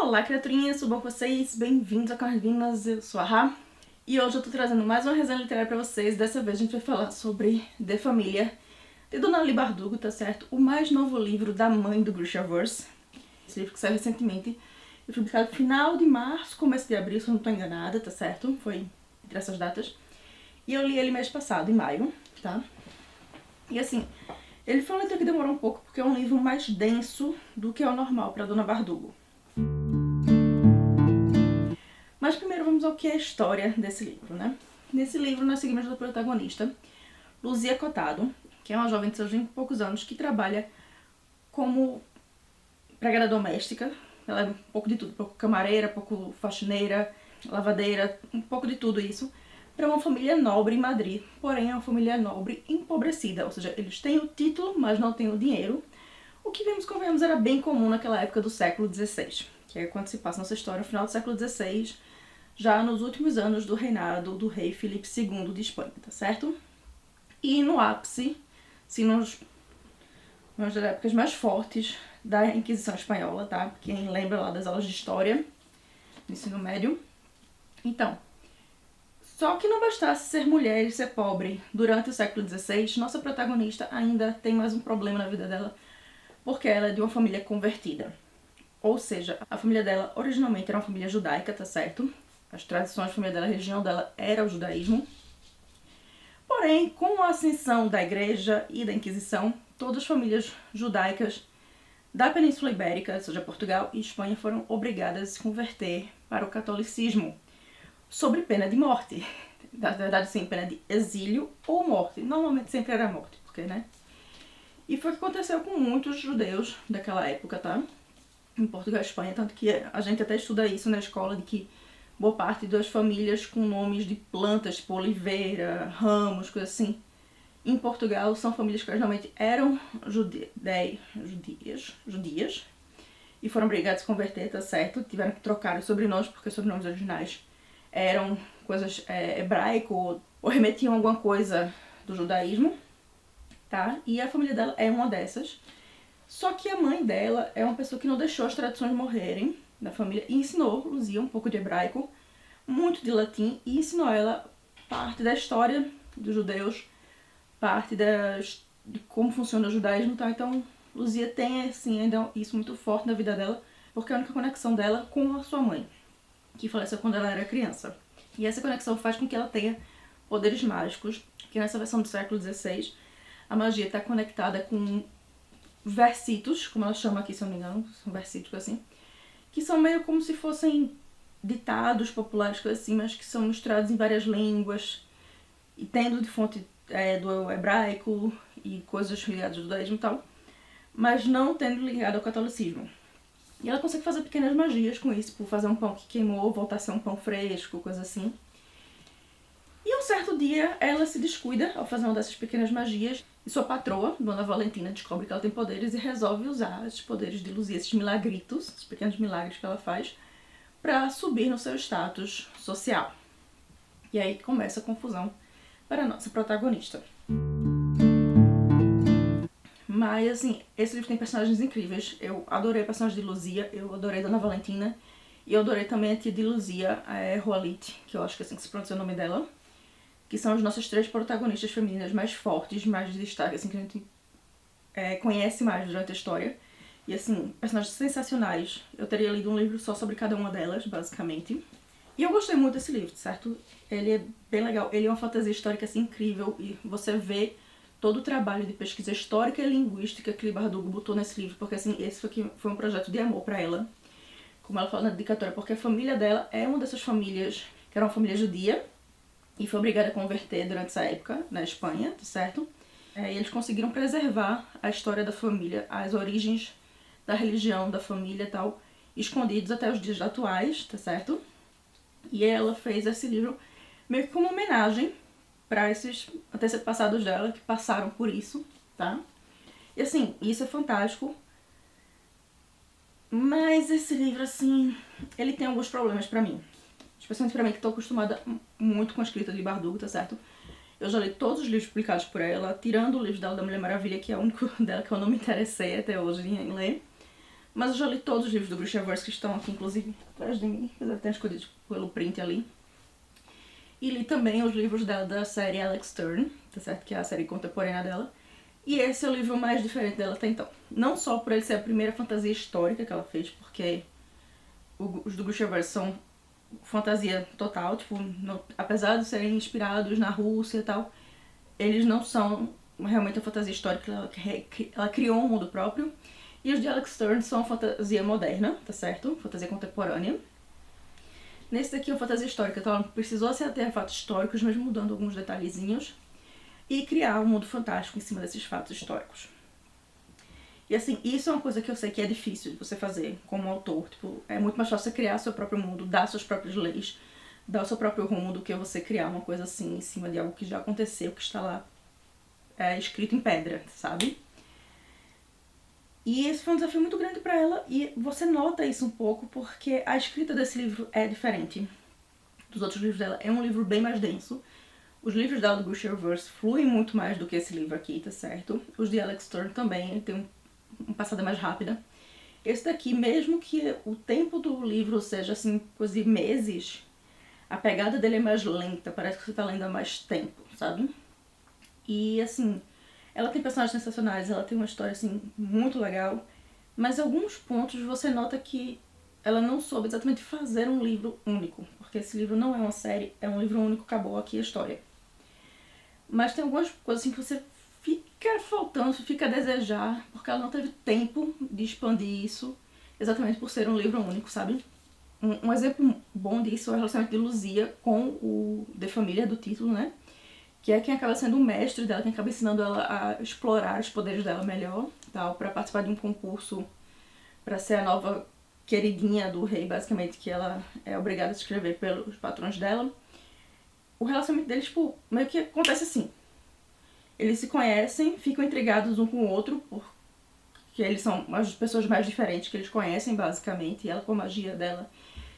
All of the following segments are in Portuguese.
Olá, criaturinhas, tudo bom com vocês? Bem-vindos a Carvinas, eu sou a Rá. E hoje eu tô trazendo mais uma resenha literária pra vocês. Dessa vez a gente vai falar sobre The Família, de Dona Leigh Bardugo, tá certo? O mais novo livro da mãe do Grishaverse. Esse livro que saiu recentemente. Ele foi publicado no final de março, começo de abril, se eu não tô enganada, tá certo? Foi entre essas datas. E eu li ele mês passado, em maio, tá? E assim, ele foi um leitor que demorou um pouco, porque é um livro mais denso do que é o normal pra Dona Bardugo. Mas primeiro vamos ao que é a história desse livro, né? Nesse livro nós seguimos a protagonista, Luzia Cotado, que é uma jovem de seus 20 e poucos anos que trabalha como empregada doméstica. Ela é um pouco de tudo, um pouco camareira, um pouco faxineira, lavadeira, um pouco de tudo isso, para uma família nobre em Madrid. Porém é uma família nobre empobrecida, ou seja, eles têm o título, mas não têm o dinheiro. O que convenhamos, era bem comum naquela época do século XVI, que é quando se passa nossa história, no final do século XVI, já nos últimos anos do reinado do rei Filipe II de Espanha, tá certo? E no ápice, assim, nas épocas mais fortes da Inquisição Espanhola, tá? Quem lembra lá das aulas de História, do ensino médio. Então, só que não bastasse ser mulher e ser pobre durante o século XVI, nossa protagonista ainda tem mais um problema na vida dela, porque ela é de uma família convertida. Ou seja, a família dela originalmente era uma família judaica, tá certo? As tradições da família dela, a religião dela era o judaísmo. Porém, com a ascensão da igreja e da Inquisição, todas as famílias judaicas da Península Ibérica, ou seja, Portugal e Espanha, foram obrigadas a se converter para o catolicismo, sob pena de morte. Na verdade, sim, pena de exílio ou morte. Normalmente sempre era morte, porque, né? E foi o que aconteceu com muitos judeus daquela época, tá? Em Portugal e Espanha, tanto que a gente até estuda isso na escola, de que boa parte das famílias com nomes de plantas, tipo oliveira, ramos, coisas assim, em Portugal são famílias que originalmente eram judias e foram obrigadas a se converter, tá certo? Tiveram que trocar os sobrenomes, porque os sobrenomes originais eram coisas hebraico ou remetiam a alguma coisa do judaísmo, tá? E a família dela é uma dessas. Só que a mãe dela é uma pessoa que não deixou as tradições morrerem da família e ensinou Luzia um pouco de hebraico, muito de latim, e ensinou ela parte da história dos judeus, parte de como funciona o judaísmo, tá? Então Luzia tem assim ainda isso muito forte na vida dela, porque é a única conexão dela com a sua mãe, que faleceu quando ela era criança. E essa conexão faz com que ela tenha poderes mágicos, que nessa versão do século XVI a magia está conectada com versitos, como ela chama aqui, se eu não me engano, são versitos assim, que são meio como se fossem ditados populares, coisas assim, mas que são misturados em várias línguas, e tendo de fonte do hebraico e coisas ligadas ao judaísmo e tal, mas não tendo ligado ao catolicismo. E ela consegue fazer pequenas magias com isso, por fazer um pão que queimou, voltar a ser um pão fresco, coisa assim. E um certo dia ela se descuida ao fazer uma dessas pequenas magias, e sua patroa, Dona Valentina, descobre que ela tem poderes e resolve usar esses poderes de Luzia, esses milagritos, esses pequenos milagres que ela faz, para subir no seu status social. E aí começa a confusão para a nossa protagonista. Mas assim, esse livro tem personagens incríveis. Eu adorei a personagem de Luzia, eu adorei Dona Valentina, e eu adorei também a tia de Luzia, a Roalit, que eu acho que é assim que se pronuncia o nome dela, que são as nossas três protagonistas femininas mais fortes, mais de destaque, assim, que a gente conhece mais durante a história. E assim, personagens sensacionais. Eu teria lido um livro só sobre cada uma delas, basicamente. E eu gostei muito desse livro, certo? Ele é bem legal. Ele é uma fantasia histórica assim, incrível. E você vê todo o trabalho de pesquisa histórica e linguística que Leigh Bardugo botou nesse livro. Porque assim, esse foi um projeto de amor pra ela. Como ela fala na dedicatória. Porque a família dela é uma dessas famílias que era uma família judia. E foi obrigada a converter durante essa época na Espanha, certo? E eles conseguiram preservar a história da família, as origens da religião, da família e tal, escondidos até os dias atuais, tá certo? E ela fez esse livro meio que como homenagem para esses antepassados dela que passaram por isso, tá? E assim, isso é fantástico. Mas esse livro, assim, ele tem alguns problemas pra mim. Especialmente pra mim, que tô acostumada muito com a escrita de Leigh Bardugo, tá certo? Eu já li todos os livros publicados por ela, tirando o livro dela da Mulher Maravilha, que é o único dela que eu não me interessei até hoje em ler. Mas eu já li todos os livros do Grishaverse que estão aqui, inclusive, atrás de mim. Apesar de ter escolhido pelo print ali. E li também os livros dela da série Alex Turner, tá certo? Que é a série contemporânea dela. E esse é o livro mais diferente dela até então. Não só por ele ser a primeira fantasia histórica que ela fez, porque os do Grishaverse são fantasia total, tipo, apesar de serem inspirados na Rússia e tal, eles não são realmente a fantasia histórica, ela criou um mundo próprio. E os de Alex Turner são fantasia moderna, tá certo? Fantasia contemporânea. Nesse daqui é uma fantasia histórica, então ela precisou se ater a fatos históricos, mesmo mudando alguns detalhezinhos, e criar um mundo fantástico em cima desses fatos históricos. E assim, isso é uma coisa que eu sei que é difícil de você fazer como autor. Tipo, é muito mais fácil você criar seu próprio mundo, dar suas próprias leis, dar o seu próprio rumo, do que você criar uma coisa assim em cima de algo que já aconteceu, que está lá escrito em pedra, sabe? E esse foi um desafio muito grande para ela, e você nota isso um pouco porque a escrita desse livro é diferente dos outros livros dela. É um livro bem mais denso. Os livros dela do Grishaverse fluem muito mais do que esse livro aqui, tá certo? Os de Alex Turner também, ele tem uma passada mais rápida. Esse daqui, mesmo que o tempo do livro seja assim, coisa de meses, a pegada dele é mais lenta, parece que você tá lendo há mais tempo, sabe? E assim, ela tem personagens sensacionais, ela tem uma história assim muito legal, mas em alguns pontos você nota que ela não soube exatamente fazer um livro único, porque esse livro não é uma série, é um livro único, acabou aqui a história. Mas tem algumas coisas assim que você fica faltando, fica a desejar, porque ela não teve tempo de expandir isso, exatamente por ser um livro único, sabe? Um exemplo bom disso é o relacionamento de Luzia com o de família do título, né? Que é quem acaba sendo o mestre dela, quem acaba ensinando ela a explorar os poderes dela melhor, tal, pra participar de um concurso pra ser a nova queridinha do rei, basicamente, que ela é obrigada a se escrever pelos patrões dela. O relacionamento deles, tipo, meio que acontece assim. Eles se conhecem, ficam intrigados um com o outro, porque eles são as pessoas mais diferentes que eles conhecem, basicamente. E ela com a magia dela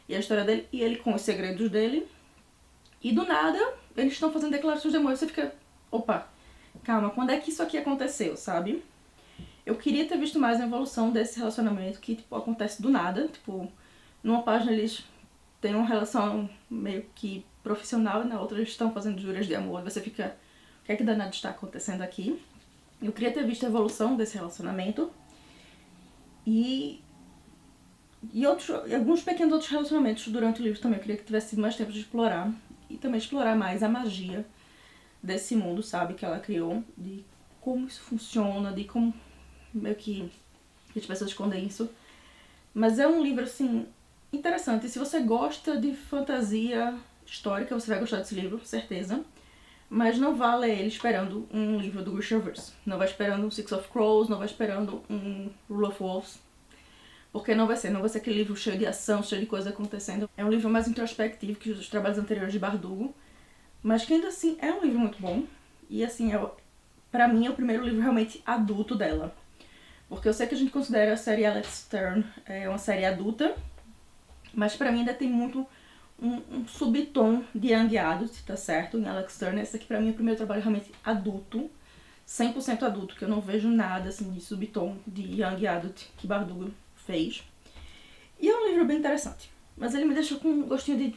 e a história dele, e ele com os segredos dele. E do nada, eles estão fazendo declarações de amor e você fica, opa, calma, quando é que isso aqui aconteceu, sabe? Eu queria ter visto mais a evolução desse relacionamento que, tipo, acontece do nada. Tipo, numa página eles têm uma relação meio que profissional e na outra eles estão fazendo juras de amor. E você fica, o que é que danado está acontecendo aqui? Eu queria ter visto a evolução desse relacionamento. E alguns pequenos outros relacionamentos durante o livro também. Eu queria que tivesse tido mais tempo de explorar. E também explorar mais a magia desse mundo, sabe, que ela criou. De como isso funciona, de como meio que as pessoas escondem isso. Mas é um livro, assim, interessante. E se você gosta de fantasia histórica, você vai gostar desse livro, certeza. Mas não vá ler ele esperando um livro do Grishaverse. Não vai esperando um Six of Crows, não vai esperando um Rule of Wolves. Porque não vai ser aquele livro cheio de ação, cheio de coisa acontecendo. É um livro mais introspectivo que os trabalhos anteriores de Bardugo. Mas que ainda assim é um livro muito bom. E assim, pra mim é o primeiro livro realmente adulto dela. Porque eu sei que a gente considera a série Alex Turner uma série adulta. Mas pra mim ainda tem muito um subtom de Young Adult, tá certo? Em Alex Turner, esse aqui pra mim é o primeiro trabalho realmente adulto. 100% adulto, que eu não vejo nada assim de subtom de Young Adult que Bardugo fez. E é um livro bem interessante. Mas ele me deixou com um gostinho de...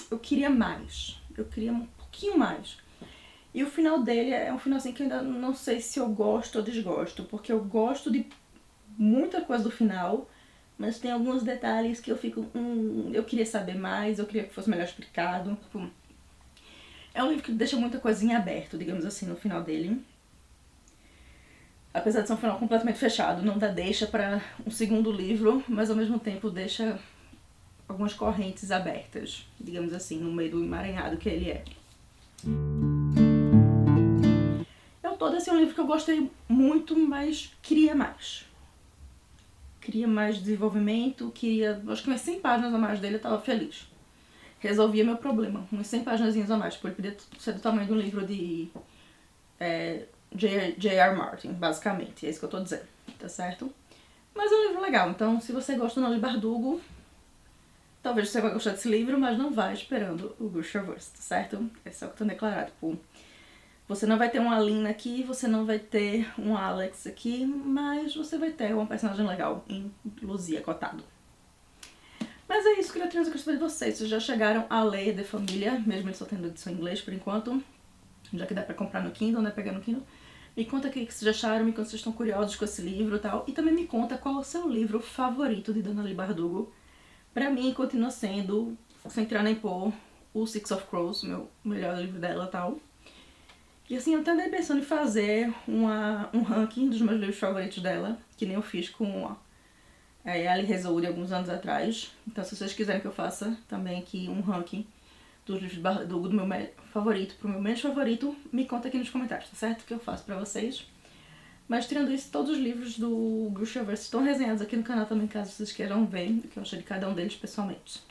eu queria mais. Eu queria um pouquinho mais. E o final dele é um final assim que eu ainda não sei se eu gosto ou desgosto. Porque eu gosto de muita coisa do final, mas tem alguns detalhes que eu fico... eu queria saber mais, eu queria que fosse melhor explicado. Tipo, é um livro que deixa muita coisinha aberta, digamos assim, no final dele. Apesar de ser um final completamente fechado, não dá deixa para um segundo livro, mas ao mesmo tempo deixa algumas correntes abertas, digamos assim, no meio do emaranhado que ele é. Ao todo, esse é um livro que eu gostei muito, mas queria mais. Queria mais desenvolvimento, acho que umas 100 páginas a mais dele eu tava feliz. Resolvia meu problema, umas 100 páginas a mais, porque ele podia ser do tamanho de um livro de J.R. Martin, basicamente, é isso que eu tô dizendo, tá certo? Mas é um livro legal, então se você gosta ou não de Bardugo, talvez você vai gostar desse livro, mas não vai esperando o Grishaverse, tá certo? Esse é o que tá declarado, tipo, Você não vai ter uma Lina aqui, você não vai ter um Alex aqui, mas você vai ter uma personagem legal em Luzia Cotado. Mas é isso, criaturas, eu quero saber de vocês. Vocês já chegaram a ler The Família, mesmo ele só tendo edição em inglês por enquanto, já que dá pra comprar no Kindle, né, pegar no Kindle. Me conta o que vocês já acharam, me conta se vocês estão curiosos com esse livro e tal. E também me conta qual é o seu livro favorito de Dona Leigh Bardugo. Pra mim, continua sendo, sem tirar nem pôr, o Six of Crows, o meu melhor livro dela e tal. E assim, eu até andei pensando em fazer um ranking dos meus livros favoritos dela, que nem eu fiz com a Ali Rezouri alguns anos atrás. Então, se vocês quiserem que eu faça também aqui um ranking dos livros do meu favorito pro meu menos favorito, me conta aqui nos comentários, tá certo? Que eu faço pra vocês. Mas tirando isso, todos os livros do Grishaverse estão resenhados aqui no canal também, caso vocês queiram ver o que eu achei de cada um deles pessoalmente.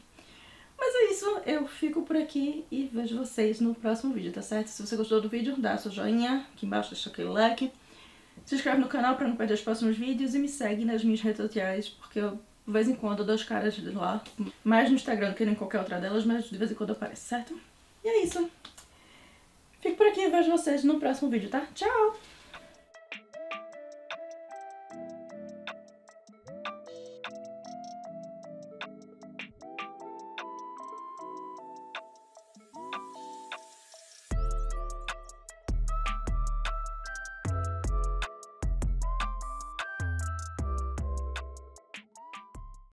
Mas é isso, eu fico por aqui e vejo vocês no próximo vídeo, tá certo? Se você gostou do vídeo, dá seu joinha aqui embaixo, deixa aquele like. Se inscreve no canal pra não perder os próximos vídeos e me segue nas minhas redes sociais, porque eu, de vez em quando, eu dou as caras de lá. Mais no Instagram do que em qualquer outra delas, mas de vez em quando aparece, certo? E é isso. Fico por aqui e vejo vocês no próximo vídeo, tá? Tchau!